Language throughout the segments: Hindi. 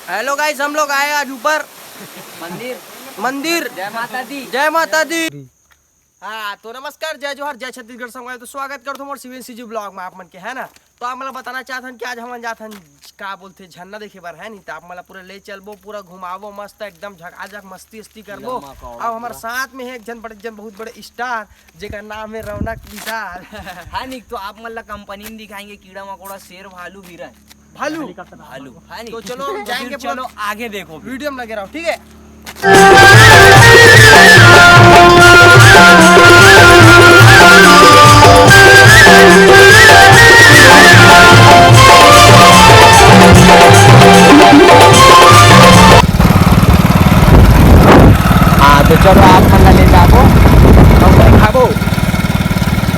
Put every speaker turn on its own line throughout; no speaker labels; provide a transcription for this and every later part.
हेलो गाइस, हम लोग आए आज ऊपर मंदिर।
जय माता दी।
जय माता दी। हाँ तो नमस्कार, जय जोहर, जय छत्तीसगढ़ संगवारी। तो स्वागत करता हूँ सीवन सीजी ब्लॉग में आप मन के, है ना। तो आप मतलब बताना चाहते हैं कि आज हम जाते हैं का बोलते झरना देखे बार, है नहीं। तो आप मतलब पूरा ले चलबो, पूरा घुमावो, मस्त एकदम झकाझक मस्ती करबो। अब हमारे साथ में है एक जन बहुत बड़े स्टार जेका नाम है रौनक विशाल।
हाँ नहीं तो आप मतलब कंपनी में दिखाएंगे कीड़ा मकोड़ा, शेर, भालू, हिरन,
भालू।
हाँ नहीं
तो चलो हम जाएंगे,
चलो आगे देखो,
वीडियो में लगे रहो, ठीक है।
हाँ तो चलो आप मतलब ले जाओ,
खाबो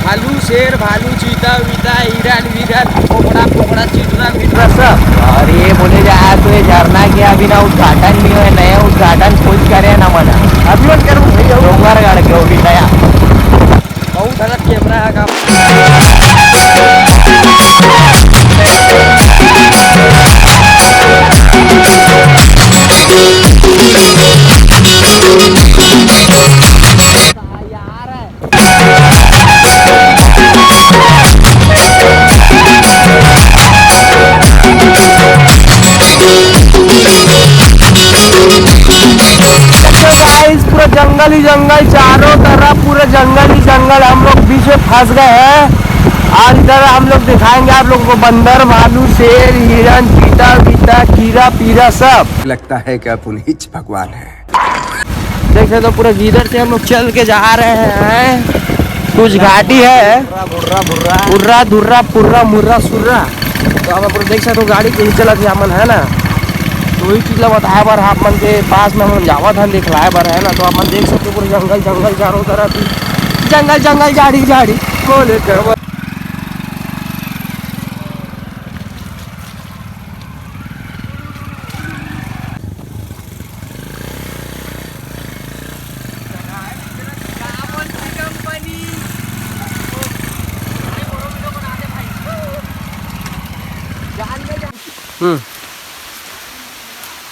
भालू, शेर, भालू, चीता वीता, हिरन वीरन, पोपड़ा चीतरा सब।
और ये बोले जाए तो ये झरना के अभी ना उद्घाटन भी है, नया उद्घाटन कुछ करे ना मना
अभी मत करो भैया,
डोंगरगढ़ के भी नया
बहुत अलग कैमरा है का। पूरा जंगल ही जंगल, चारों तरफ पूरे जंगल ही जंगल। हम लोग बीच में फंस गए हैं। आज इधर हम लोग दिखाएंगे आप लोगों को बंदर, भालू, शेर, हिरन, चीता वीता, कीड़ा पीरा सब।
लगता है कि आप उन्हीं भगवान है।
देखे तो पूरे इधर से हम लोग चल के जा रहे हैं। कुछ घाटी है, बुर्रा धुर्रा पुर्रा मुर्रा सुर्रा। तो हम पूरा देख सकते हो गाड़ी कहीं चलत है मन, है ना। तो वही चीज बताए बार आप मन के पास में हम जावत हैं, दिखलाए बार, है ना। तो आप मन देख सकते हो पूरे जंगल जंगल, चारों तरफ जंगल जंगल, झाड़ी झाड़ी बोले कर।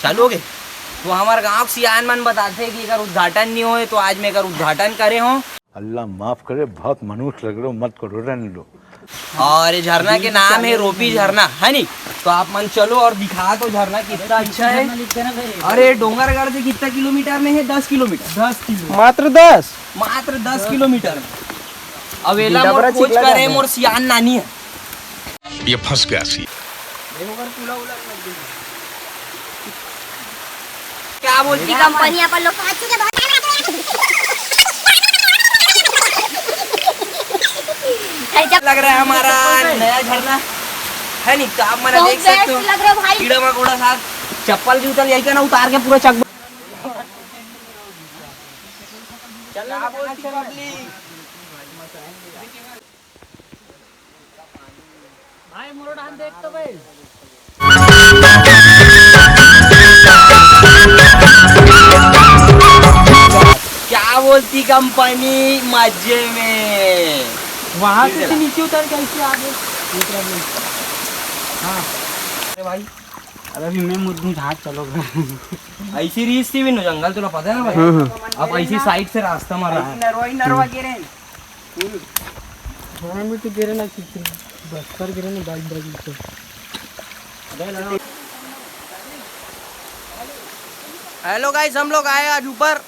चालू हो गए। तो हमारे गांव के सियान मन बताते हैं कि अगर उद्घाटन नहीं होए तो आज मैं अगर उद्घाटन करे हो।
अल्लाह माफ करे, बहुत मनुष्य लग रहे हो, मत करो, रहने लो।
और ये झरना के नाम है रोपी झरना, है नहीं। तो आप मन चलो और दिखा तो झरना कितना अच्छा है। अरे डोंगरगढ़ से कितना किलोमीटर में है? 10 किलोमीटर। 10 किलोमीटर
मात्र
10 किलोमीटर में। अवेला मोर खोज करे मोर सियान नानी है।
ये फंस गया सी।
क्या बोलती
कंपनी अपन लोग काट चुके बहुत
लग रहा है हमारा नया झरना, है नहीं। तो आप मैंने देख सकते हो
लग रहा है भाई।
कीड़ा मकोड़ा साथ चप्पल जूता यही का ना उतार के पूरा चक।
भाई मोर डान देख तो भाई।
क्या बोलती कंपनी मजे में।
वहाँ से नीचे उतर के ऐसे आगे। हाँ
अरे भाई,
अरे अभी मैं मुद्दे घाट चलोगे।
ऐसी रीस थी भी नो जंगल, तुला पता है ना भाई। अब ऐसी साइड से रास्ता मार रहा है।
नरवा गिरे
हाँ में तो गिरे ना, बस कर गिरे ना, बाइक तो। हेलो गाइस, हम लोग आए आज ऊपर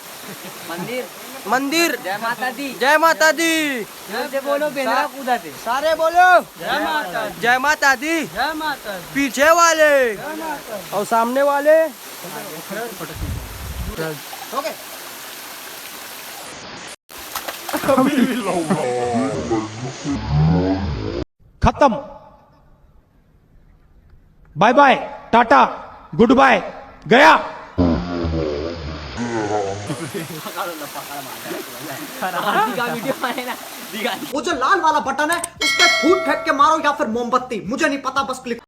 मंदिर।
जय माता दी।
जय माता दी।
से बोलो बेंद्रा कूदा थे।
सारे बोलो
जय माता दी।
जय माता दी।
जय माता दी।
पीछे वाले और सामने वाले। ओके
खत्म। Bye bye, tata, goodbye, गया।
वो जो लाल वाला बटन है उस पर फूट फेंक के मारो या फिर मोमबत्ती, मुझे नहीं पता, बस क्लिक।